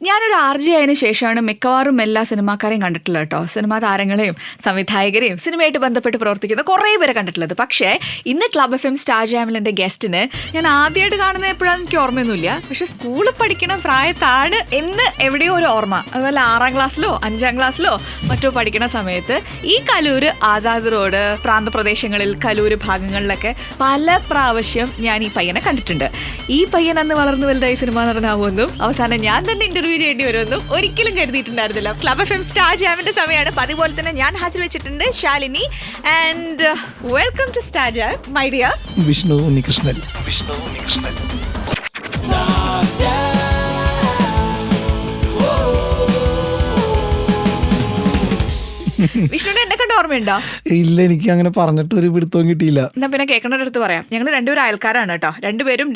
ഞാനൊരു RJ ആയതിനു ശേഷമാണ് മിക്കവാറും എല്ലാ സിനിമാക്കാരെയും കണ്ടിട്ടുള്ളത് കേട്ടോ. സിനിമാ താരങ്ങളെയും സംവിധായകരെയും സിനിമയായിട്ട് ബന്ധപ്പെട്ട് പ്രവർത്തിക്കുന്ന കുറേ പേരെ കണ്ടിട്ടുള്ളത്. പക്ഷേ ഇന്ന് ക്ലബ് FM സ്റ്റാർ ജാമിൽ എൻ്റെ ഗസ്റ്റിന് ഞാൻ ആദ്യമായിട്ട് കാണുന്നത് എപ്പോഴാണെന്ന് എനിക്ക് ഓർമ്മയൊന്നുമില്ല. പക്ഷെ സ്കൂളിൽ പഠിക്കണ പ്രായത്താണ് എന്ന് എവിടെയോ ഒരു ഓർമ്മ. അതുപോലെ 6ാം ക്ലാസ്സിലോ 5ാം ക്ലാസ്സിലോ മറ്റോ പഠിക്കുന്ന സമയത്ത് ഈ കലൂര് ആസാദ് റോഡ് പ്രാന്തപ്രദേശങ്ങളിൽ കലൂര് ഭാഗങ്ങളിലൊക്കെ പല പ്രാവശ്യം ഞാൻ ഈ പയ്യനെ കണ്ടിട്ടുണ്ട്. ഈ പയ്യൻ അന്ന് വളർന്നു വലുതായി സിനിമ നടനാവുമെന്നും അവസാനം ഞാൻ തന്നെ ഇന്റർവ്യൂ ചെയ്യേണ്ടി വരുമെന്നും ഒരിക്കലും കരുതിയിട്ടുണ്ടായിരുന്നില്ല. ക്ലബ് FM സ്റ്റാർ ജാമിന്റെ സമയമാണ്. അതുപോലെ തന്നെ ഞാൻ ഹാജർ വെച്ചിട്ടുണ്ട് Shalini. And welcome to star jam my dear Vishnu Unnikrishnan. വിഷ്ണുവിന്റെ എന്നെ കണ്ട ഓർമ്മയുണ്ടോ? ഇല്ല, എനിക്ക് അങ്ങനെ പറഞ്ഞിട്ട് ഒരു പിടുത്തവും കിട്ടിയില്ല. എന്നാ പിന്നെ കേൾക്കണയുടെ അടുത്ത് പറയാം. ഞങ്ങൾ രണ്ടുപേരും അയൽക്കാരാണ് കേട്ടോ. രണ്ടുപേരും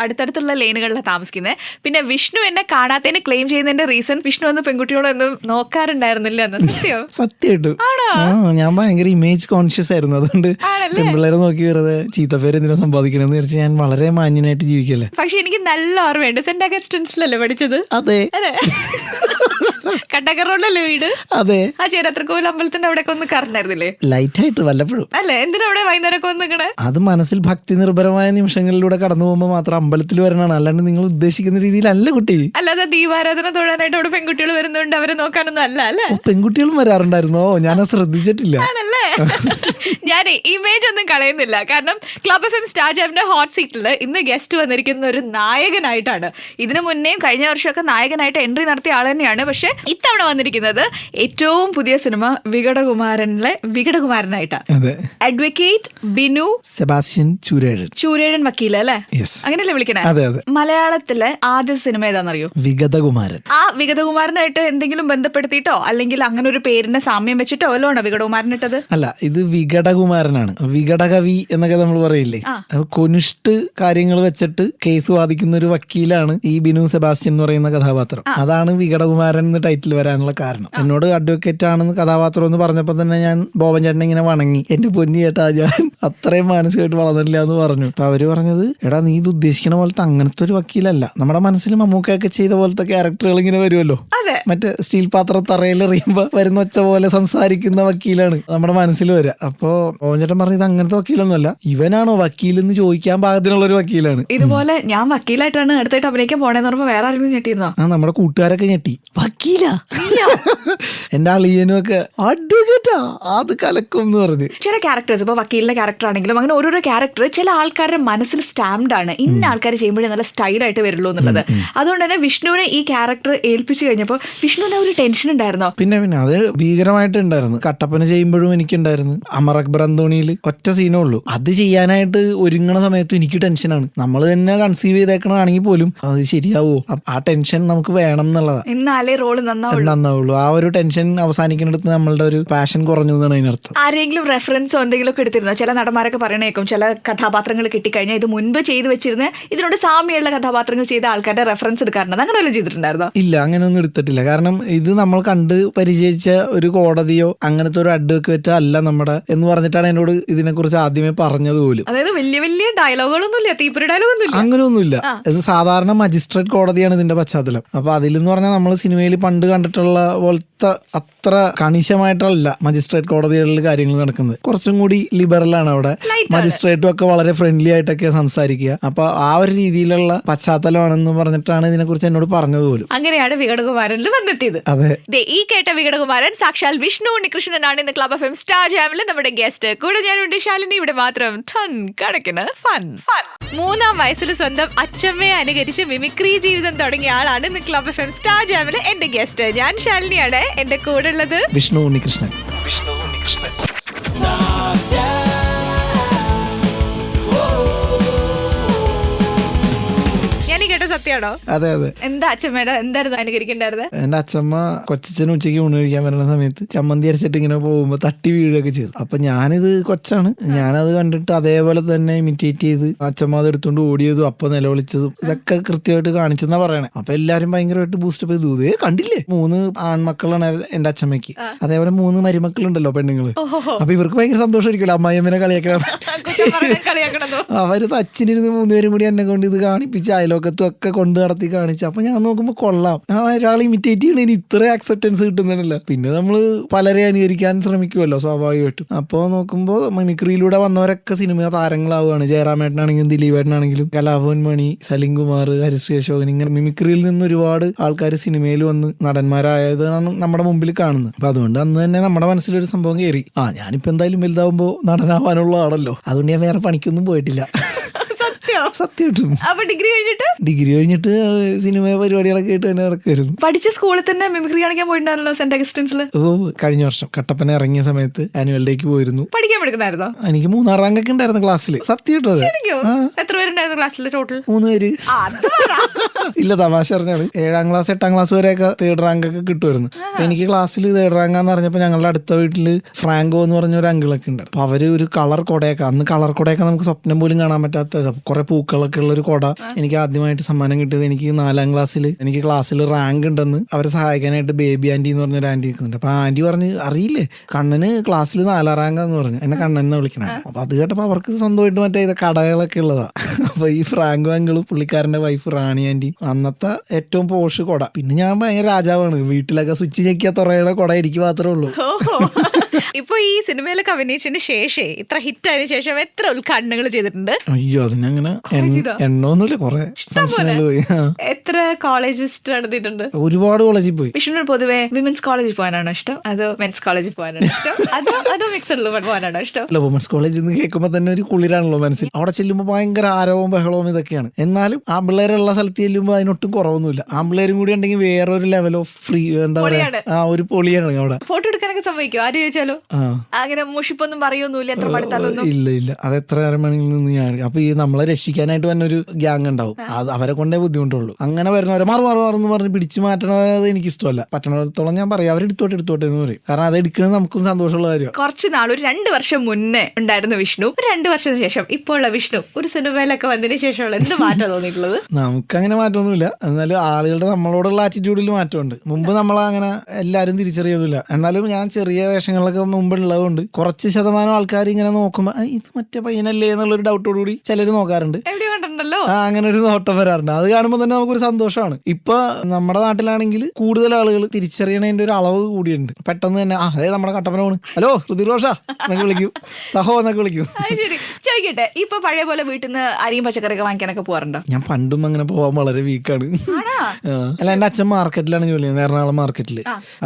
അടുത്തടുത്തുള്ള ലൈനുകളിലാണ് താമസിക്കുന്നത്. പിന്നെ വിഷ്ണു എന്നെ കാണാത്തതിന് ക്ലെയിം ചെയ്യുന്നതിന്റെ റീസൺ വിഷ്ണു എന്ന് പെൺകുട്ടിയോടൊന്നും നോക്കാറുണ്ടായിരുന്നില്ല എന്ന്. സത്യം? സത്യമായിട്ടും ഞാൻ ഭയങ്കര ഇമേജ് കോൺഷ്യസ് ആയിരുന്നു. അതുകൊണ്ട് പെൺപിള്ളേരെ നോക്കി വെറുതെ ചീത്തപ്പേര് എന്തിനാ സമ്പാദിക്കണമെന്ന് വിചാരിച്ച് ഞാൻ വളരെ മാന്യനായിട്ട് ജീവിക്കല്ലേ. പക്ഷെ എനിക്ക് നല്ല ഓർമ്മയുണ്ട്. സെന്റ് അഗസ്റ്റിൻസിലല്ലേ പഠിച്ചത്? അതെ. കട്ടക്കറോണ്ടല്ലേ വീട്? അതെ. ആ ചേരത്രക്കോവിൽ അമ്പലത്തിന്റെ അവിടെയൊക്കെ ഒന്ന് കറണ്ടായിരുന്നില്ലേ? ലൈറ്റ് ആയിട്ട് വല്ലപ്പോഴും. അല്ലേ? എന്തിനാ അവിടെ വൈകുന്നേരമൊക്കെ ഒന്ന് നിൽക്കണേ? അത് മനസ്സിൽ ഭക്തി നിർഭരമായ നിമിഷങ്ങളിലൂടെ കടന്നു പോകുമ്പോൾ മാത്രം അമ്പലത്തിൽ വരണതാണ്. അല്ലാണ്ട് നിങ്ങൾ ഉദ്ദേശിക്കുന്ന രീതിയിലല്ല കുട്ടി. അല്ലാതെ ദീപാരാധന തൊഴാനായിട്ട് അവിടെ പെൺകുട്ടികൾ വരുന്നുണ്ട്, അവരെ നോക്കാനൊന്നും അല്ല അല്ലേ? പെൺകുട്ടികളും വരാറുണ്ടായിരുന്നോ? ഞാനത് ശ്രദ്ധിച്ചിട്ടില്ല. ആണല്ലേ? ഞാൻ ഇമേജ് ഒന്നും കളയുന്നില്ല. കാരണം ക്ലബ് FM സ്റ്റാർ ജാമിന്റെ ഹോട്ട് സീറ്റിൽ ഇന്ന് ഗസ്റ്റ് വന്നിരിക്കുന്ന ഒരു നായകനായിട്ടാണ്. ഇതിനു മുന്നേയും കഴിഞ്ഞ വർഷമൊക്കെ നായകനായിട്ട് എൻട്രി നടത്തിയ ആൾ തന്നെയാണ്. പക്ഷെ ഇത്തവണ വന്നിരിക്കുന്നത് ഏറ്റവും പുതിയ സിനിമ വികടകുമാരനിലെ വികടകുമാരനായിട്ടാണ്. അഡ്വക്കേറ്റ് ബിനു സെബാസ്റ്റ്യൻ ചൂരേഴൻ വക്കീൽ അല്ലേ? അങ്ങനെയല്ലേ വിളിക്കണേ? മലയാളത്തിലെ ആദ്യ സിനിമ ഏതാണെന്നറിയോ? വിഗതകുമാരൻ. ആ വിഗതകുമാരനായിട്ട് എന്തെങ്കിലും ബന്ധപ്പെടുത്തിയിട്ടോ അല്ലെങ്കിൽ അങ്ങനെ ഒരു പേരിന്റെ സാമ്യം വെച്ചിട്ടോ വല്ലതും വികടകുമാരൻ ഇട്ടത്? അല്ല, ഇത് വികടകുമാരനാണ്. വികടകവി എന്നൊക്കെ നമ്മൾ പറയില്ലേ. കൊനിഷ്ട് കാര്യങ്ങൾ വെച്ചിട്ട് കേസ് വാദിക്കുന്ന ഒരു വക്കീലാണ് ഈ ബിനു സെബാസ്റ്റ്യൻ എന്ന് പറയുന്ന കഥാപാത്രം. അതാണ് വികടകുമാരൻ എന്ന് ടൈറ്റിൽ വരാനുള്ള കാരണം. എന്നോട് അഡ്വക്കേറ്റ് ആണെന്ന് കഥാപാത്രം എന്ന് പറഞ്ഞപ്പോ തന്നെ ഞാൻ ബോബൻ ചേട്ടനെ ഇങ്ങനെ വണങ്ങി. എന്റെ പൊന്നി ചേട്ടാ, ഞാൻ അത്രയും മാനസികമായിട്ട് വളർന്നില്ല എന്ന് പറഞ്ഞു. അപ്പൊ അവര് പറഞ്ഞത്, എടാ നീ ഇത് ഉദ്ദേശിക്കുന്ന പോലത്തെ അങ്ങനത്തെ ഒരു വക്കീലല്ല. നമ്മുടെ മനസ്സിൽ മമ്മൂക്കൊക്കെ ചെയ്ത പോലത്തെ ക്യാരക്ടറുകൾ ഇങ്ങനെ വരുമല്ലോ, മറ്റേ സ്റ്റീൽ പാത്രം തറയിൽ എറിയുമ്പോ വരുന്ന ഒച്ച പോലെ സംസാരിക്കുന്ന വക്കീലാണ് നമ്മുടെ മനസ്സിൽ വരിക. അപ്പൊ ബോബൻ ചേട്ടൻ പറഞ്ഞു, ഇത് അങ്ങനത്തെ വക്കീലൊന്നുമല്ല, ഇവനാണോ വക്കീലെന്ന് ചോദിക്കാൻ പാകത്തിനുള്ള ഒരു വക്കീലാണ്. ഇതുപോലെ ഞാൻ വക്കീലായിട്ടാണ് അടുത്തായിട്ട് അഭിനയിക്കാൻ പോണേന്ന് പറയുമ്പോ വേറെ ആരെങ്കിലും ഞെട്ടിയിരുന്നോ? നമ്മുടെ കൂട്ടുകാരൊക്കെ ഞെട്ടി. വക്കീലാ? എന്റെ അളിയനും ഒക്കെ അഡ്വക്കേറ്റാ, അത് കലക്കും എന്ന് പറഞ്ഞു. ചില ക്യാരക്ടേഴ്സ്, ഇപ്പൊ വക്കീലിന്റെ ക്യാരക്ടർ ആണെങ്കിലും അങ്ങനെ ഓരോരോ ക്യാരക്ടർ ചില ആൾക്കാരുടെ മനസ്സിൽ സ്റ്റാമ്പ്ഡ് ആണ്. ഇന്ന ആൾക്കാർ ചെയ്യുമ്പോഴേ നല്ല സ്റ്റൈലായിട്ട് വരുള്ളൂ എന്നുള്ളത്. അതുകൊണ്ട് തന്നെ വിഷ്ണുവിനെ ഈ ക്യാരക്ടർ ഏൽപ്പിച്ചു കഴിഞ്ഞപ്പോൾ വിഷ്ണുവിന് ഒരു ടെൻഷൻ ഉണ്ടായിരുന്നോ? പിന്നെ അത് ഭീകരമായിട്ട് ഉണ്ടായിരുന്നു. കട്ടപ്പന ചെയ്യുമ്പോഴും എനിക്കുണ്ടായിരുന്നു. അമർ അക്ബർ അന്തോണിയിൽ ഒറ്റ സീനേ ഉള്ളൂ. അത് ചെയ്യാനായിട്ട് ഒരുങ്ങണ സമയത്തും എനിക്ക് ടെൻഷനാണ്. നമ്മൾ തന്നെ കൺസീവ് ചെയ്തേക്കണാണെങ്കിൽ പോലും അത് ശരിയാവോ, ആ ടെൻഷൻ നമുക്ക് വേണം എന്നുള്ളതാണ്. എന്നാലേ റോള് നന്നാവുള്ളൂ. ആ ഒരു ടെൻഷൻ അവസാനിക്കുന്നിടത്ത് നമ്മളുടെ ഒരു പാഷൻ കുറഞ്ഞു എന്നാണ് അതിനർത്ഥം. ആരെങ്കിലും റെഫറൻസോ എന്തെങ്കിലും ഒക്കെ എടുത്തിരുന്നോ? ചില നടന്മാരൊക്കെ പറയണേക്കും ചില കഥാപാത്രങ്ങൾ കിട്ടിക്കഴിഞ്ഞാൽ ഇത് മുൻപ് ചെയ്ത് വെച്ചിരുന്ന ഇതിനോട് സാമ്യമുള്ള കഥാപാത്രങ്ങൾ ചെയ്ത ആൾക്കാരുടെ റെഫറൻസ് എടുക്കാറുണ്ട്. അങ്ങനെ വല്ലതും ചെയ്തിട്ടുണ്ടായിരുന്നോ? ഇല്ല, അങ്ങനെയൊന്നും എടുത്തിട്ടില്ല. കാരണം ഇത് നമ്മൾ കണ്ട് പരിചയിച്ച ഒരു കോടതിയോ അങ്ങനത്തെ ഒരു അഡ്വക്കേറ്റോ അല്ല നമ്മുടെ എന്ന് പറഞ്ഞിട്ടാണ് എന്നോട് ഇതിനെക്കുറിച്ച് ആദ്യമേ പറഞ്ഞത് പോലും. അതായത് വലിയ വലിയ ഡയലോഗുകളൊന്നും ഇല്ല, തീപ്പൊരി ഡയലോഗൊന്നും ഇല്ല, അങ്ങനെയൊന്നുമില്ല. ഇത് സാധാരണ മജിസ്ട്രേറ്റ് കോടതിയാണ് ഇതിന്റെ പശ്ചാത്തലം. അപ്പൊ അതിലെന്ന് പറഞ്ഞാൽ നമ്മൾ സിനിമയിൽ പണ്ട് കണ്ടിട്ടുള്ള പോലത്തെ അത്ര കണിശമായിട്ടല്ല മജിസ്ട്രേറ്റ് കോടതികളിൽ കാര്യങ്ങൾ നടക്കുന്നത്. കുറച്ചും കൂടി ലിബറലാണ് അവിടെ. മജിസ്ട്രേറ്റും ഒക്കെ വളരെ ഫ്രണ്ട്ലി ആയിട്ടൊക്കെ സംസാരിക്കുക. അപ്പൊ ആ ഒരു രീതിയിലുള്ള പശ്ചാത്തലമാണെന്ന് പറഞ്ഞിട്ടാണ് ഇതിനെക്കുറിച്ച് എന്നോട് പറഞ്ഞത് പോലും. അങ്ങനെയാണ് വികടകുമാരനിൽ വന്നെത്തിയത്. അതെ, ഈ കേട്ട വികടകുമാരൻ സാക്ഷാൽ വിഷ്ണു ഉണ്ണികൃഷ്ണനാണ് ഇന്ന് ക്ലബ് FM സ്റ്റാർ ജാമിൽ നമ്മുടെ ഗസ്റ്റ്. കൂടെ ഞാനുണ്ട് ശാലിനി. ഇവിടെ മാത്രം ടൺ കണക്കിന് ഫൺ. 3-ാം വയസ്സിൽ സ്വന്തം അച്ഛമ്മയെ അനുകരിച്ച് മിമിക്രി ജീവിതം തുടങ്ങിയ ആളാണ് ഇന്ന് ക്ലബ് FM സ്റ്റാർ ജാമിൽ എന്റെ ഗസ്റ്റ്. ഞാൻ ശാലിനിയാണ്. എന്റെ കൂടെ ഉള്ളത് വിഷ്ണു ഉണ്ണികൃഷ്ണൻ. കേട്ട സത്യമാണോ? അതെ അതെ. എന്താ അച്ഛമ്മയുടെ എന്തായിരുന്നു അനുകരിക്കണ്ടായിരുന്നത്? എന്റെ അച്ഛമ്മ കൊച്ചച്ഛനും ഉച്ചയ്ക്ക് ഊണ് കഴിക്കാൻ വരുന്ന സമയത്ത് ചമ്മന്തി അരച്ചിട്ട് ഇങ്ങനെ പോകുമ്പോ തട്ടി വീഴുകയൊക്കെ ചെയ്തു. അപ്പൊ ഞാനിത് കൊച്ചാണ്, ഞാനത് കണ്ടിട്ട് അതേപോലെ തന്നെ ഇമിറ്റേറ്റ് ചെയ്ത് അച്ഛമ്മ അത് എടുത്തുകൊണ്ട് ഓടിയതും അപ്പൊ നിലവിളിച്ചതും ഇതൊക്കെ കൃത്യമായിട്ട് കാണിച്ചെന്നാ പറയണേ. അപ്പൊ എല്ലാരും ഭയങ്കരമായിട്ട് ബൂസ്റ്റപ്പ് ചെയ്തു. ഇതേ കണ്ടില്ലേ, 3 ആൺമക്കളാണ് എന്റെ അച്ഛമ്മയ്ക്ക്. അതേപോലെ 3 മരുമക്കളുണ്ടല്ലോ, പെണ്ണുങ്ങള്. അപ്പൊ ഇവർക്ക് ഭയങ്കര സന്തോഷമായിരിക്കുമല്ലോ അമ്മായിയമ്മനെ കളിയാക്കണം. അവര് അച്ഛനിരുന്ന് 3 പേരും കൂടി എന്നെ കൊണ്ട് ഇത് കാണിപ്പിച്ച് അയലോക്കത്തും ഒക്കെ ഇതൊക്കെ കൊണ്ട് നടത്തി കാണിച്ചു. അപ്പൊ ഞാൻ നോക്കുമ്പോ കൊള്ളാം, ഒരാൾ ഇമിറ്റേറ്റ് ചെയ്യണതിന് ഇത്ര ആക്സെപ്റ്റൻസ് കിട്ടുന്നില്ല. പിന്നെ നമ്മള് പലരെ അനുകരിക്കാൻ ശ്രമിക്കുമല്ലോ സ്വാഭാവികമായിട്ടും. അപ്പോൾ നോക്കുമ്പോൾ മിമിക്രിയിലൂടെ വന്നവരൊക്കെ സിനിമ താരങ്ങളാവുകയാണ്. ജയറാമേട്ടനാണെങ്കിലും ദിലീപേട്ടനാണെങ്കിലും കലാഭവൻ മണി, സലിം കുമാർ, ഹരിശ്രീ അശോകൻ, ഇങ്ങനെ മിമിക്രിയിൽ നിന്ന് ഒരുപാട് ആൾക്കാർ സിനിമയിൽ വന്ന് നടന്മാരായതാണ് നമ്മുടെ മുമ്പിൽ കാണുന്നത്. അപ്പൊ അതുകൊണ്ട് അന്ന് തന്നെ നമ്മുടെ മനസ്സിലൊരു സംഭവം കയറി, ഞാനിപ്പോ എന്തായാലും വലുതാവുമ്പോ നടനാവാനുള്ള ആണല്ലോ, അതുകൊണ്ട് ഞാൻ വേറെ പണിക്കൊന്നും പോയിട്ടില്ല. സത്യം. അപ്പൊ ഡിഗ്രി കഴിഞ്ഞിട്ട് സിനിമ പരിപാടികളൊക്കെ ആയിട്ട് തന്നെ നടക്കുമായിരുന്നു. പഠിച്ച സ്കൂളിൽ തന്നെ മിമിക്രി കാണിക്കാൻ പോയിട്ടുണ്ടായിരുന്നല്ലോ സെന്റ് അഗസ്റ്റിൻസിൽ. കഴിഞ്ഞ വർഷം കട്ടപ്പന ഇറങ്ങിയ സമയത്ത് ആനുവൽ ഡേക്ക് പോയിരുന്നു. പഠിക്കാൻ പഠിക്കണായിരുന്നോ? എനിക്ക് 3 റാങ്കൊക്കെ ഉണ്ടായിരുന്നു ക്ലാസ്സിൽ. സത്യം. എത്ര പേരുണ്ടായിരുന്നു ക്ലാസ്സിൽ ടോട്ടൽ? 3 പേര്. ഇല്ല, തമാശ പറഞ്ഞാണ്. 7ാം ക്ലാസ് 8ാം ക്ലാസ് വരെയൊക്കെ 3rd റാങ്ക് ഒക്കെ കിട്ടുമായിരുന്നു. എനിക്ക് ക്ലാസ്സിൽ 3rd റാങ്കാന്ന് പറഞ്ഞപ്പോ ഞങ്ങളുടെ അടുത്ത വീട്ടില് ഫ്രാങ്കോ എന്ന് പറഞ്ഞ ഒരു അങ്കിളൊക്കെ ഉണ്ട്. അപ്പൊ അവര് ഒരു കളർ കൊടയൊക്കെ, അന്ന് കളർ കൊടയൊക്കെ നമുക്ക് സ്വപ്നം പോലും കാണാൻ പറ്റാത്ത കുറെ പൂക്കളൊക്കെ ഉള്ള ഒരു കൊട എനിക്ക് ആദ്യമായിട്ട് സമ്മാനം കിട്ടിയത്. എനിക്ക് 4ാം ക്ലാസ്സിൽ എനിക്ക് ക്ലാസ്സിൽ റാങ്ക് ഉണ്ടെന്ന് അവരെ സഹായിക്കാനായിട്ട് ബേബി ആന്റി എന്ന് പറഞ്ഞൊരു ആന്റി നിൽക്കുന്നുണ്ട്. അപ്പൊ ആന്റി പറഞ്ഞ്, അറിയില്ലേ കണ്ണന് ക്ലാസ്സിൽ 4ാം റാങ്കാന്ന് പറഞ്ഞു. എന്നെ കണ്ണൻ എന്ന് വിളിക്കണം. അപ്പൊ അത് കേട്ടപ്പോ അവർക്ക് സ്വന്തമായിട്ട് മറ്റേ ഇത് കടകളൊക്കെ ഉള്ളതാ. അപ്പൊ ഈ ഫ്രാങ്കോ അങ്കിളും പുള്ളിക്കാരന്റെ വൈഫ് റാണി ആന്റി അന്നത്തെ ഏറ്റവും പോഷ് കൊട. പിന്നെ ഞാൻ ഭയങ്കര രാജാവാണ്, വീട്ടിലൊക്കെ സ്വിച്ച് ഞെക്കിയ തുറയുടെ കൊട എനിക്ക് മാത്രമേ ഉള്ളൂ. ഇപ്പൊ ഈ സിനിമയിലൊക്കെ അഭിനയിച്ചതിന് ശേഷം, ഇത്ര ഹിറ്റ് ആയതിനു ശേഷം എത്ര ഉദ്ഘാടനങ്ങൾ ചെയ്തിട്ടുണ്ട്? അയ്യോ, അതിനങ്ങനെ എണ്ണമൊന്നുമില്ല, കുറെ ഫംഗ്ഷനുകൾ പോയി. എത്ര കോളേജ് വിസിറ്റ് നടത്തിയിട്ടുണ്ട്? ഒരുപാട് കോളേജിൽ പോയി. വിഷ്ണു പൊതുവെ വിമൻസ് കോളേജിൽ പോകാനാണോ ഇഷ്ടം, അതോ മെൻസ് കോളേജിൽ പോകാനാണോ ഇഷ്ടം, അതോ മിക്സഡിൽ പോകാനാണോ ഇഷ്ടം? അല്ല, വുമൻസ് കോളേജിൽ നിന്ന് കേൾക്കുമ്പോ തന്നെ ഒരു കുളിരാണല്ലോ മനസ്സിൽ. അവിടെ ചെല്ലുമ്പോൾ ഭയങ്കര ആരവവും ബഹളവും ഇതൊക്കെയാണ്. എന്നാലും ആമ്പിള്ളേരുള്ള സ്ഥലത്ത് ചെല്ലുമ്പോൾ അതിനൊട്ടും കുറവൊന്നുമില്ല. ആമ്പിള്ളേരും കൂടി ഉണ്ടെങ്കിൽ വേറൊരു ലെവൽ ഓഫ് ഫ്രീ, എന്താ പറയാ, ഒരു പൊളിയാണ് അവിടെ. ഫോട്ടോ എടുക്കാനൊക്കെ സംഭവിക്കും? ആര് ചോദിച്ചാലോ അങ്ങനെ മുഷിപ്പൊന്നും പറയൊന്നുമില്ല, എത്ര പഠിത്താലൊന്നും? ഇല്ല, അത് എത്ര അരമണിയിൽ നിന്ന് ഞാൻ. അപ്പൊ ഈ നമ്മളെ രക്ഷിക്കാനായിട്ട് തന്നെ ഒരു ഗ്യാങ് ഉണ്ടാവും, അത് അവരെ കൊണ്ടേ ബുദ്ധിമുട്ടുള്ളൂ. അങ്ങനെ വരുന്നവരെ മാറുന്ന് പറഞ്ഞ് പിടിച്ചു മാറ്റണത് എനിക്ക് ഇഷ്ടമല്ല. പറ്റണത്തോളം ഞാൻ പറയാം, അവരെടുത്തോട്ടെ എന്ന് പറയും. കാരണം അത് എടുക്കുന്നത് നമുക്കും സന്തോഷമുള്ള കാര്യം. കുറച്ച് നാൾ, ഒരു 2 വർഷം മുന്നേ ഉണ്ടായിരുന്ന വിഷ്ണു, 2 വർഷത്തിന് ശേഷം ഇപ്പോൾ ഉള്ള വിഷ്ണു, ഒരു സിനിമയിലൊക്കെ വന്നതിന് ശേഷമുള്ള എന്ത് മാറ്റം തോന്നിയിട്ടുള്ളത്? നമുക്ക് അങ്ങനെ മാറ്റമൊന്നുമില്ല. എന്നാലും ആളുകളുടെ നമ്മളോടുള്ള ആറ്റിറ്റ്യൂഡിൽ മാറ്റമുണ്ട്. മുമ്പ് നമ്മളങ്ങനെ എല്ലാവരും തിരിച്ചറിയൊന്നുമില്ല. എന്നാലും ഞാൻ ചെറിയ വേഷങ്ങളിലൊക്കെ മുമ്പുള്ളതുകൊണ്ട് കുറച്ച് ശതമാനം ആൾക്കാർ ഇങ്ങനെ നോക്കുമ്പോ ഇത് മറ്റേ പയ്യനല്ലേ എന്നുള്ളൊരു ഡൗട്ടോടുകൂടി ചിലർ നോക്കാറുണ്ട്. അങ്ങനെ ഒരു നോട്ടം വരാറുണ്ട്. അത് കാണുമ്പോൾ തന്നെ നമുക്കൊരു സന്തോഷമാണ്. ഇപ്പൊ നമ്മുടെ നാട്ടിലാണെങ്കിൽ കൂടുതൽ ആളുകൾ തിരിച്ചറിയണതിന്റെ ഒരു അളവ് കൂടിയുണ്ട്. പെട്ടെന്ന് തന്നെ അതെ നമ്മുടെ കട്ടപ്പന പോണ്, ഹലോ ഋതിക് എന്നൊക്കെ വിളിക്കും, സഹോ എന്നൊക്കെ വിളിക്കും. ചോദിക്കട്ടെ, ഇപ്പൊ പഴയ പോലെ വീട്ടിൽ നിന്ന് അരിയും പച്ചക്കറിയൊക്കെ വാങ്ങിക്കാനൊക്കെ പോകാറുണ്ടോ? ഞാൻ പണ്ടും അങ്ങനെ പോകാൻ വളരെ വീക്കാണ്. അല്ല, എന്റെ അച്ഛൻ മാർക്കറ്റിലാണ് ജോലി ചെയ്യുന്നത്, എറണാകുളം മാർക്കറ്റിൽ.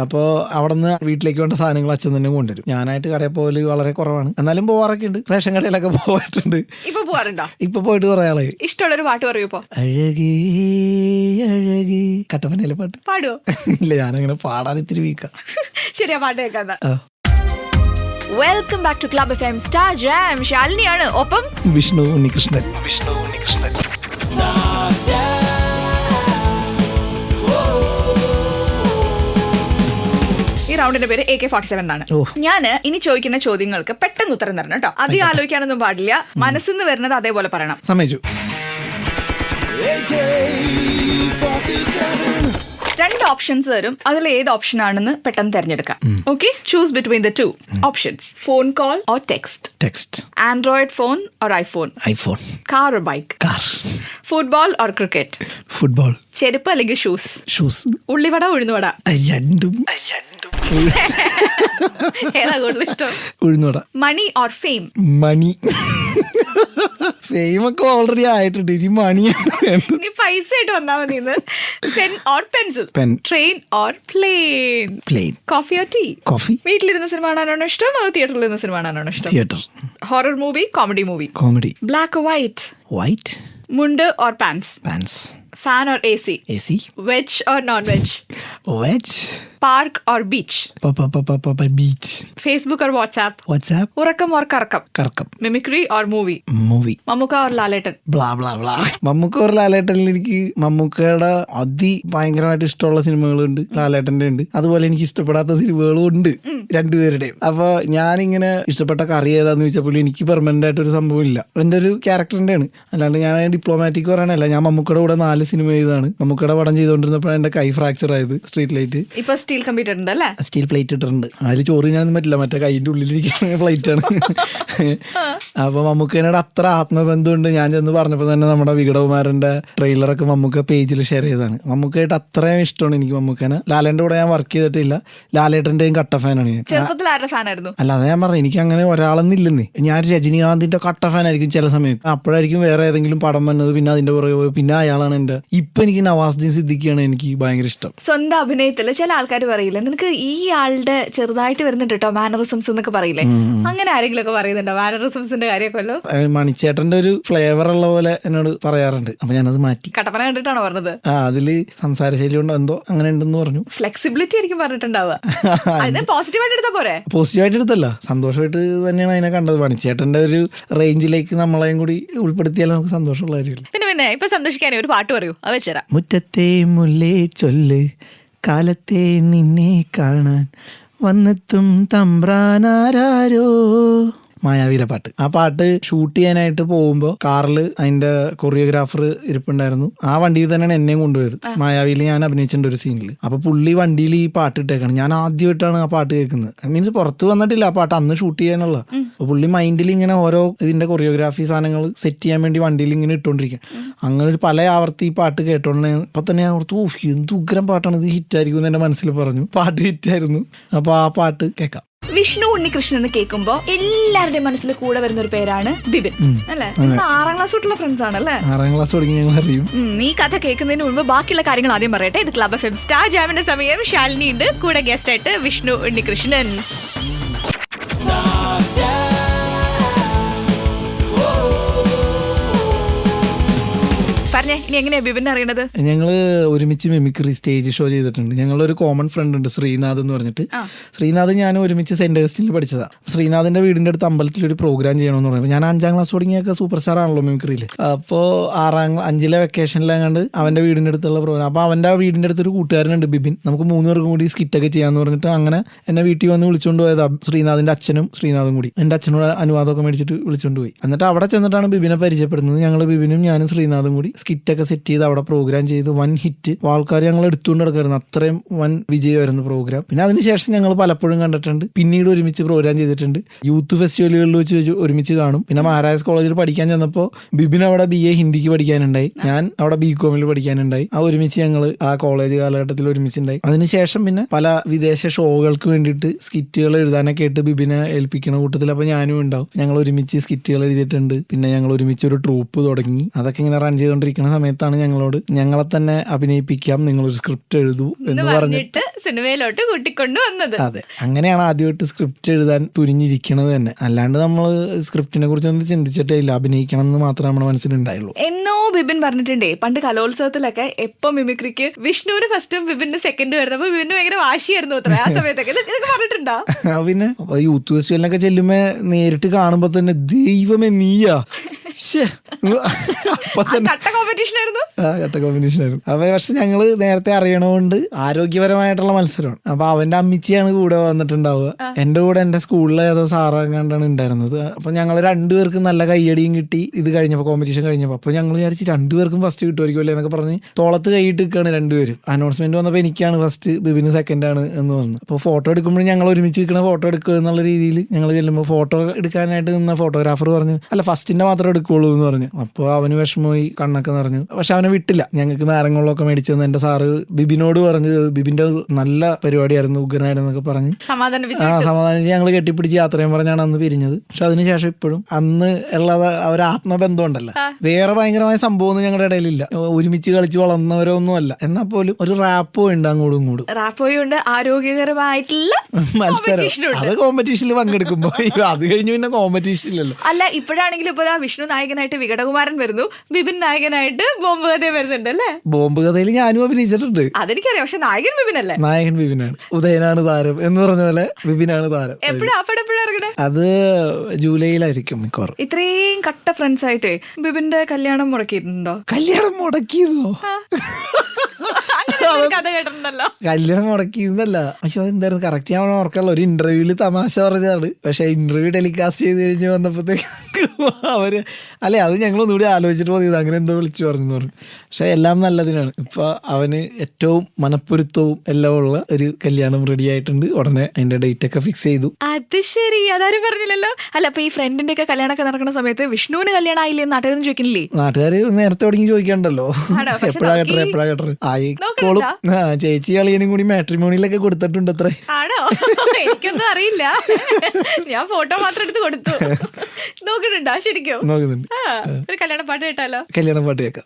അപ്പോ അവിടെ നിന്ന് വീട്ടിലേക്ക് വേണ്ട സാധനങ്ങൾ അച്ഛൻ തന്നെ കൊണ്ടുവരും. ഞാനായിട്ട് കടയിൽ പോകല് വളരെ കുറവാണ്, എന്നാലും പോവാറൊക്കെ ഉണ്ട്. റേഷൻ കടയിലൊക്കെ പോയിട്ടുണ്ട്. ഇപ്പൊ പോവാറുണ്ടോ? ഇപ്പൊ പോയിട്ട് കുറെ ആളായി. ഇഷ്ടമുള്ളൊരു പാട്ട് പറയൂ. അഴകേ അഴകേ, കട്ടപ്പനയിലെ പാട്ട് പാടുവോ? ഇല്ല, ഞാനങ്ങനെ പാടാൻ ഇത്തിരി വീക്ക. ശരിയാ, പാട്ട് കേൾക്കാം. Welcome back to club FM star jam. ശാലിനിയാണ്, ഒപ്പം വിഷ്ണു ഉണ്ണികൃഷ്ണൻ. ഈ റൗണ്ടിന്റെ പേര് AK47 എന്നാണ്. ഞാൻ ഇനി ചോദിക്കുന്ന ചോദ്യങ്ങൾക്ക് പെട്ടെന്ന് ഉത്തരം തരണം കേട്ടോ. അധികം ആലോചിക്കാനൊന്നും പാടില്ല. മനസ്സിൽ നിന്ന് വരുന്നത് അതേപോലെ പറയണം. സമ്മതിച്ചു. 2 ഓപ്ഷൻസ് തരും, അതിൽ ഏത് ഓപ്ഷൻ ആണെന്ന് പെട്ടെന്ന് തിരഞ്ഞെടുക്കാം. Okay, choose between the 2 options. Phone call or text. Android phone or iPhone. Car or bike. Football or cricket. Football. ചെരുപ്പ് അല്ലെങ്കിൽ ഷൂസ്. ഉള്ളിവട ഉഴുന്നുവട. രണ്ടും. ഏതാ കൂടുതൽ ഇഷ്ടം? ഉഴുന്നുവട. Money or fame. മണി. ഫെയിമൊക്കെ ഓൾറെഡി ആയിട്ടുണ്ട്, ഇനി മണിയാണ്. പൈസ ആയിട്ട് വന്നാൽ മതി. Pen or pencil. Train or plane. Coffee or tea. Coffee. വീട്ടിലിരുന്ന സിനിമ കാണാനാണോ ഇഷ്ടം, തിയേറ്ററിൽ ഇരുന്ന സിനിമ കാണാനാണോ ഇഷ്ടം? Theatre. Horror movie, comedy movie. Black or white. മുണ്ട് or pants. Fan or AC. Veg or non veg. Park or beach. Beach. Facebook or WhatsApp. ഉറക്കം or കറക്കം. Mimicry or movie. Mammukka or Lalettan. Mammukka or ലാലേട്ടനിൽ എനിക്ക് മമ്മൂക്കയുടെ ഭയങ്കരമായിട്ട് ഇഷ്ടമുള്ള സിനിമകളുണ്ട്, ലാലേട്ടന്റെ ഉണ്ട്. അതുപോലെ എനിക്ക് ഇഷ്ടപ്പെടാത്ത സിനിമകളും ഉണ്ട്, രണ്ടുപേരുടെയും. അപ്പൊ ഞാനിങ്ങനെ ഇഷ്ടപ്പെട്ട കറി ഏതാന്ന് ചോദിച്ചപ്പോൾ എനിക്ക് പെർമനന്റ് ആയിട്ട് ഒരു സംഭവം ഇല്ല. എന്റെ ഒരു ക്യാരക്ടറിന്റെ ആണ്, അല്ലാണ്ട് ഞാൻ ഡിപ്ലോമാറ്റിക് പറയാനല്ല. ഞാൻ മമ്മൂക്കയുടെ കൂടെ 4 കമ്പ്യൂട്ടറിൽ സിനിമ ചെയ്താണ്. മമ്മൂക്കയുടെ പടം ചെയ്തുകൊണ്ടിരുന്നപ്പോഴാണ് എന്റെ കൈ ഫ്രാക്ചർ ആയത്. സ്ട്രീറ്റ് ലൈറ്റ് ഇപ്പൊ സ്റ്റീൽ കമ്പ്യൂട്ടർ ഉണ്ട് അല്ലേ? സ്റ്റീൽ പ്ലേറ്റ് ഇട്ടിട്ടുണ്ട്. അതിൽ ചോറ് തിന്നാനൊന്നും പറ്റില്ല, മറ്റേ കൈൻ്റെ ഉള്ളിലിരിക്കുന്ന പ്ലേറ്റ് ആണ്. അപ്പൊ മമ്മൂക്കനോട് അത്ര ആത്മബന്ധമുണ്ട്. ഞാൻ ചെന്ന് പറഞ്ഞപ്പോൾ തന്നെ നമ്മുടെ വികടകുമാരന്റെ ട്രെയിലറൊക്കെ മമ്മൂക്ക പേജിൽ ഷെയർ ചെയ്തതാണ്. മമ്മൂക്കായിട്ട് അത്രയും ഇഷ്ടമാണ് എനിക്ക് മമ്മൂക്കനെ. ലാലേന്റെ കൂടെ ഞാൻ വർക്ക് ചെയ്തിട്ടില്ല. ലാലേട്ടന്റെയും കട്ട ഫാനാണ് ഞാൻ. ചെറുപ്പത്തിൽ ആരുടെ ഫാനായിരുന്നു? അല്ല, അത് ഞാൻ പറഞ്ഞു, എനിക്ക് അങ്ങനെ ഒരാളൊന്നും ഇല്ലെന്നേ. ഞാൻ രജനീകാന്തിന്റെ കട്ട ഫാനായിരിക്കും ചില സമയത്ത്. അപ്പോഴായിരിക്കും വേറെ ഏതെങ്കിലും പടം വന്നത്, പിന്നെ അതിന്റെ പുറകെ പോയി, പിന്നെ അയാളാണ് എന്റെ. ഇപ്പൊ എനിക്ക് നവാസുദ്ദീൻ സിദ്ദിഖിയാണ് എനിക്ക് ഭയങ്കര ഇഷ്ടം. സ്വന്തം അഭിനയത്തില് ചില ആൾക്കാർ പറയില്ല, നിനക്ക് ഈ ആളുടെ ചെറുതായിട്ട് വരുന്നുണ്ട് കേട്ടോ മാനറിസംസ് എന്നൊക്കെ പറയില്ലേ? അങ്ങനെ ആരെങ്കിലും ഒക്കെ പറയുന്നുണ്ടോ മാനറിസംസിന്റെ കാര്യമൊക്കെ? മണിച്ചേട്ടന്റെ ഒരു ഫ്ലേവർ ഉള്ള പോലെ എന്നോട് പറയാറുണ്ട്. അപ്പൊ ഞാനത് മാറ്റി. കട്ടപ്പന കണ്ടിട്ടാണോ പറഞ്ഞത്? അതില് സംസാരശൈലി കൊണ്ട് എന്തോ അങ്ങനെ ഉണ്ടെന്ന് പറഞ്ഞു. ഫ്ലെക്സിബിലിറ്റി ആയിരിക്കും പറഞ്ഞിട്ടുണ്ടാവുക. പോസിറ്റീവായിട്ട് എടുത്താ പോരെ? പോസിറ്റീവായിട്ട് എടുത്തല്ല, സന്തോഷമായിട്ട് തന്നെയാണ് അതിനെ കണ്ടത്. മണിച്ചേട്ടന്റെ ഒരു റേഞ്ചിലേക്ക് നമ്മളെയും കൂടി ഉൾപ്പെടുത്തിയാൽ നമുക്ക് സന്തോഷമുള്ള കാര്യമില്ല. പിന്നെ ഇപ്പൊ സന്തോഷിക്കാനേ ഒരു പാട്ട് പറയൂ, അത് വെച്ചരാ. മുറ്റത്തെ മുല്ലേ ചൊല്ല്, കാലത്തെ നിന്നെ കാണാൻ വന്നെത്തും തമ്പ്രാനാരോ. മായാവിയിലെ പാട്ട്. ആ പാട്ട് ഷൂട്ട് ചെയ്യാനായിട്ട് പോകുമ്പോൾ കാറിൽ അതിന്റെ കൊറിയോഗ്രാഫർ ഇരിപ്പുണ്ടായിരുന്നു. ആ വണ്ടിയിൽ തന്നെയാണ് എന്നെയും കൊണ്ടുപോയത്. മായാവിയിൽ ഞാൻ അഭിനയിച്ചിട്ടുണ്ട് ഒരു സീനിൽ. അപ്പൊ പുള്ളി വണ്ടിയിൽ ഈ പാട്ട് ഇട്ടേക്കാണ്. ഞാൻ ആദ്യമായിട്ടാണ് ആ പാട്ട് കേൾക്കുന്നത്. മീൻസ് പുറത്ത് വന്നിട്ടില്ല ആ പാട്ട്, അന്ന് ഷൂട്ട് ചെയ്യാനുള്ള. അപ്പൊ പുള്ളി മൈൻഡിൽ ഇങ്ങനെ ഓരോ ഇതിന്റെ കൊറിയോഗ്രാഫി സാധനങ്ങൾ സെറ്റ് ചെയ്യാൻ വേണ്ടി വണ്ടിയിൽ ഇങ്ങനെ ഇട്ടുകൊണ്ടിരിക്കുക. അങ്ങനെ ഒരു പല ആവർത്തി ഈ പാട്ട് കേട്ടോണ്ട് അപ്പൊ തന്നെ ഞാൻ ഓർത്തു, എന്ത് ഉഗ്രം പാട്ടാണ് ഇത്, ഹിറ്റായിരിക്കും എന്ന് എന്റെ മനസ്സിൽ പറഞ്ഞു. പാട്ട് ഹിറ്റായിരുന്നു. അപ്പൊ ആ പാട്ട് കേൾക്കാം. വിഷ്ണു ഉണ്ണികൃഷ്ണൻ എന്ന് കേൾക്കുമ്പോ എല്ലാവരുടെയും മനസ്സിൽ കൂടെ വരുന്ന ഒരു പേരാണ് ബിബിൻ അല്ലേ? 6ാം ക്ലാസ് തൊട്ടുള്ള ഫ്രണ്ട്സ് ആണല്ലേ? 6ാം ക്ലാസ് തുടങ്ങി ഞങ്ങൾ അറിയും. ഈ കഥ കേൾക്കുന്നതിന് മുമ്പ് ബാക്കിയുള്ള കാര്യങ്ങൾ ആദ്യം പറയട്ടെ. ഇത് ക്ലബ് FM സ്റ്റാർ ജാമിന്റെ സമയം. ശാലിനി ഉണ്ട് കൂടെ, ഗസ്റ്റ് ആയിട്ട് വിഷ്ണു ഉണ്ണികൃഷ്ണൻ. പറഞ്ഞേ, ഇനി എങ്ങനെയാ ബിബിൻ അറിയണത്? ഞങ്ങള് ഒരുമിച്ച് മിമിക്രി സ്റ്റേജ് ഷോ ചെയ്തിട്ടുണ്ട്. ഞങ്ങളൊരു കോമൺ ഫ്രണ്ട് ഉണ്ട്, ശ്രീനാഥ് എന്ന് പറഞ്ഞിട്ട്. ശ്രീനാഥ് ഞാൻ ഒരുമിച്ച് സെന്റ് അഗസ്റ്റിനിൽ പഠിച്ചതാ. ശ്രീനാഥിന്റെ വീടിന്റെ അടുത്ത് അമ്പലത്തിൽ ഒരു പ്രോഗ്രാം ചെയ്യണമെന്ന് പറയുമ്പോൾ ഞാൻ 5ാം ക്ലാസ് തുടങ്ങിയൊക്കെ സൂപ്പർ സ്റ്റാർ ആണല്ലോ മിമിക്രിയിൽ. അപ്പോൾ 5ലെ വെക്കേഷനിലെങ്ങാണ്ട് അവന്റെ വീടിന്റെ അടുത്തുള്ള പ്രോഗ്രാം. അപ്പോൾ അവന്റെ ആ വീടിന്റെ അടുത്ത് ഒരു കൂട്ടുകാരനുണ്ട് ബിബിൻ. നമുക്ക് 3 പേർക്കും കൂടി സ്കിറ്റൊക്കെ ചെയ്യാന്ന് പറഞ്ഞിട്ട് അങ്ങനെ എന്നെ വീട്ടിൽ വന്ന് വിളിച്ചുകൊണ്ട് പോയത്. ശ്രീനാഥിന്റെ അച്ഛനും ശ്രീനാഥും കൂടി എന്റെ അച്ഛനോട് അനുവാദമൊക്കെ മേടിച്ചിട്ട് വിളിച്ചുകൊണ്ട് പോയി. എന്നിട്ട് അവിടെ ചെന്നിട്ടാണ് ബിബിനെ പരിചയപ്പെടുന്നത്. ഞങ്ങൾ ബിബിനും ഞാനും ശ്രീനാഥും കൂടി സ്കിറ്റൊക്കെ സെറ്റ് ചെയ്ത് അവിടെ പ്രോഗ്രാം ചെയ്ത് വൻ ഹിറ്റ്. ആൾക്കാർ ഞങ്ങൾ എടുത്തുകൊണ്ട് നടക്കായിരുന്നു. അത്രയും വൻ വിജയമായിരുന്നു പ്രോഗ്രാം. പിന്നെ അതിനുശേഷം ഞങ്ങൾ പലപ്പോഴും കണ്ടിട്ടുണ്ട്. പിന്നീട് ഒരുമിച്ച് പ്രോഗ്രാം ചെയ്തിട്ടുണ്ട്. യൂത്ത് ഫെസ്റ്റിവലുകളിൽ വെച്ച് ഒരുമിച്ച് കാണും. പിന്നെ മഹാരാജാസ് കോളേജിൽ പഠിക്കാൻ ചെന്നപ്പോൾ ബിബിൻ അവിടെ BA ഹിന്ദിക്ക് പഠിക്കാനുണ്ടായി, ഞാൻ അവിടെ BCom പഠിക്കാനുണ്ടായി. ആ ഒരുമിച്ച് ഞങ്ങൾ ആ കോളേജ് കാലഘട്ടത്തിൽ ഒരുമിച്ചുണ്ടായി. അതിനുശേഷം പിന്നെ പല വിദേശ ഷോകൾക്ക് വേണ്ടിയിട്ട് സ്കിറ്റുകൾ എഴുതാനൊക്കെ ആയിട്ട് ബിബിനെ ഏൽപ്പിക്കുന്ന കൂട്ടത്തിൽ അപ്പോൾ ഞാനും ഉണ്ടാവും. ഞങ്ങൾ ഒരുമിച്ച് സ്കിറ്റുകൾ എഴുതിയിട്ടുണ്ട്. പിന്നെ ഞങ്ങൾ ഒരുമിച്ച് ഒരു ട്രൂപ്പ് തുടങ്ങി. അതൊക്കെ ഇങ്ങനെ റൺ ചെയ്തുകൊണ്ടിരിക്കുന്ന സമയത്താണ് ഞങ്ങളെ തന്നെ അഭിനയിപ്പിക്കാം, നിങ്ങളൊരു സ്ക്രിപ്റ്റ് എഴുതൂ എന്ന് പറഞ്ഞിട്ട് സിനിമയിലോട്ട് കൂട്ടിക്കൊണ്ടു വന്നത്. അതെ, അങ്ങനെയാണ് ആദ്യമായിട്ട് സ്ക്രിപ്റ്റ് എഴുതാൻ തുനിഞ്ഞിരിക്കണത് തന്നെ. അല്ലാണ്ട് നമ്മൾ സ്ക്രിപ്റ്റിനെ കുറിച്ച് ഒന്നും ചിന്തിച്ചിട്ടേ ഇല്ല, അഭിനയിക്കണം എന്ന് മാത്രമേ നമ്മുടെ മനസ്സിലുണ്ടായുള്ളൂ. എന്നോ ബിബിൻ പറഞ്ഞിട്ടുണ്ടേ, പണ്ട് കലോത്സവത്തിലൊക്കെ എപ്പോ മിമിക്രിക്ക് വിഷ്ണുവിന് ഫസ്റ്റും ബിബിന്റെ സെക്കൻഡ് വരുന്നപ്പോ ബിബിന് ഭയങ്കര വാശിയായിരുന്നു അത്ര ആ സമയത്തൊക്കെ. ഇതൊക്കെ പറഞ്ഞിട്ടുണ്ടോ? പിന്നെ യൂത്ത് ഫെസ്റ്റിവലിനൊക്കെ ചെല്ലുമ്പോ നേരിട്ട് കാണുമ്പോ തന്നെ ദൈവമേ നീയാ കട്ട കോമ്പറ്റീഷൻ ആയിരുന്നു. അപ്പൊ പക്ഷെ ഞങ്ങള് നേരത്തെ അറിയണോണ്ട് ആരോഗ്യപരമായിട്ടുള്ള മത്സരമാണ്. അപ്പൊ അവന്റെ അമ്മിച്ചിയാണ് കൂടെ വന്നിട്ടുണ്ടാവുക. എന്റെ കൂടെ എന്റെ സ്കൂളിലെ ഏതോ സാറങ്ങാണ്ടാണ് ഉണ്ടായിരുന്നത്. അപ്പൊ ഞങ്ങൾ 2 പേർക്കും നല്ല കയ്യടിയും കിട്ടി. ഇത് കഴിഞ്ഞപ്പോ കോമ്പറ്റീഷൻ കഴിഞ്ഞപ്പോ അപ്പൊ ഞങ്ങൾ വിചാരിച്ച് 2 പേർക്കും ഫസ്റ്റ് കിട്ടുമായിരിക്കുമല്ലേ എന്നൊക്കെ പറഞ്ഞ് തോളത്ത് കൈയിട്ട് നിൽക്കുകയാണ് 2 പേരും. അനൗൺസ്മെന്റ് വന്നപ്പോ എനിക്കാണ് ഫസ്റ്റ്, ബിബിന് സെക്കൻഡ് ആണ് എന്ന് പറഞ്ഞു. അപ്പൊ ഫോട്ടോ എടുക്കുമ്പോഴും ഞങ്ങൾ ഒരുമിച്ച് നിൽക്കണ ഫോട്ടോ എടുക്കുക എന്നുള്ള രീതിയിൽ ഞങ്ങൾ ചെല്ലുമ്പോൾ ഫോട്ടോ എടുക്കാനായിട്ട് നിന്ന ഫോട്ടോഗ്രാഫർ പറഞ്ഞു, അല്ല ഫസ്റ്റിന്റെ മാത്രം എടുക്കുള്ളൂ എന്ന് പറഞ്ഞു. അപ്പോൾ അവന് വിഷമമായി, കണ്ണൊക്കെ നിറഞ്ഞു. പക്ഷെ അവനെ വിട്ടില്ല. ഞങ്ങൾക്ക് നാരങ്ങളൊക്കെ മേടിച്ചെന്ന് എന്റെ സാറ് ബിബിനോട് പറഞ്ഞു. ബിബിന്റെ നല്ല പരിപാടിയായിരുന്നു, ഉഗ്രനായിരുന്നൊക്കെ പറഞ്ഞ് സമാധാനിച്ച് ഞങ്ങൾ കെട്ടിപ്പിടിച്ച് യാത്രയും പറഞ്ഞാണ് അന്ന് പിരിഞ്ഞത്. പക്ഷെ അതിനുശേഷം ഇപ്പോഴും അന്ന് ഉള്ളത് ഒരു ആത്മബന്ധം ഉണ്ടല്ലോ, വേറെ ഭയങ്കരമായ സംഭവമൊന്നും ഞങ്ങളുടെ ഇടയിലില്ല. ഒരുമിച്ച് കളിച്ച് വളർന്നവരൊന്നും അല്ല. എന്നാൽ പോലും ഒരു റാപ്പോ ഉണ്ട്, അങ്ങോട്ടും ഇങ്ങോട്ടും റാപ്പോയുണ്ട്, ആരോഗ്യകരമായിട്ടുള്ള മത്സരം. അത് കോമ്പറ്റീഷനിൽ പങ്കെടുക്കുമ്പോ അത് കഴിഞ്ഞ് പിന്നെ കോമ്പറ്റീഷൻ ഇല്ലല്ലോ. അല്ല, ഇപ്പോഴാണെങ്കിൽ ഇപ്പൊ വിഷ്ണു നായകനായിട്ട് വികടകുമാരൻ വരുന്നു, ബിബിൻ നായകനായിട്ട് ബോംബ് കഥ വരുന്നുണ്ട് അല്ലേ? ബോംബ് കഥയിൽ ഞാനും അഭിനയിച്ചിട്ടുണ്ട്. അതെനിക്കറിയാം. പക്ഷെ നായകൻ ബിബിനല്ലേ? നായകൻ ബിബിനാണ്. ഉദയനാണ് താരം എന്ന് പറഞ്ഞ പോലെ ബിബിനാണ് താരം. എപ്പോഴാ ഇറങ്ങണേ? അത് ജൂലൈയിലായിരിക്കും മിക്കവാറും. ഇത്രയും കട്ട ഫ്രണ്ട്സ് ആയിട്ട് ബിബിന്റെ കല്യാണം മുടക്കിയിട്ടുണ്ടോ? കല്യാണം മുടക്കിയതോ? കഥ കേട്ടിട്ടുണ്ടല്ലോ. കല്യാണം മുടക്കിയിരുന്നല്ല. പക്ഷെ അതെന്തായിരുന്നു കറക്റ്റ് ഞാൻ ഓർക്കാനുള്ള ഒരു ഇന്റർവ്യൂവിൽ തമാശ പറഞ്ഞതാണ്. പക്ഷെ ഇന്റർവ്യൂ ടെലികാസ്റ്റ് ചെയ്ത് കഴിഞ്ഞ് വന്നപ്പോഴത്തേക്ക് അവര് അല്ലെ അത് ഞങ്ങളൊന്നുകൂടി ആലോചിച്ചിട്ട് മതി അങ്ങനെ എന്തോ വിളിച്ചു പറഞ്ഞു പറഞ്ഞു. പക്ഷെ എല്ലാം നല്ലതിനാണ്. ഇപ്പൊ അവന് ഏറ്റവും മനപ്പൊരുത്തവും എല്ലാം ഉള്ള ഒരു കല്യാണം റെഡി ആയിട്ടുണ്ട്. ഉടനെ അതിന്റെ ഡേറ്റ് ഒക്കെ ഫിക്സ് ചെയ്തു. അത് ശരി, അതാരും പറഞ്ഞില്ലല്ലോ. അല്ല അപ്പൊ ഈ ഫ്രണ്ടിന്റെ ഒക്കെ കല്യാണമൊക്കെ നടക്കുന്ന സമയത്ത് വിഷ്ണുവിന് കല്യാണം ആയില്ലേ നാട്ടുകാരൊന്നും ചോദിക്കുന്നില്ലേ? നാട്ടുകാര് നേരത്തെ തുടങ്ങി ചോദിക്കണ്ടല്ലോ എപ്പോഴാ കെട്ടറ് ആയിക്കോളും. ചേച്ചി അളിയനും കൂടി മാട്രിമോണിയിലൊക്കെ കൊടുത്തിട്ടുണ്ട് അത്ര. ആണോ? എനിക്കൊന്നും അറിയില്ല, ഞാൻ ഫോട്ടോ മാത്രം എടുത്ത് കൊടുത്തു. നോക്കുന്നുണ്ടോ ശരിക്കും? നോക്കുന്നുണ്ട്. ഒരു കല്യാണ പാട്ട് കേട്ടാലോ? കല്യാണ പാട്ട് കേൾക്കാം.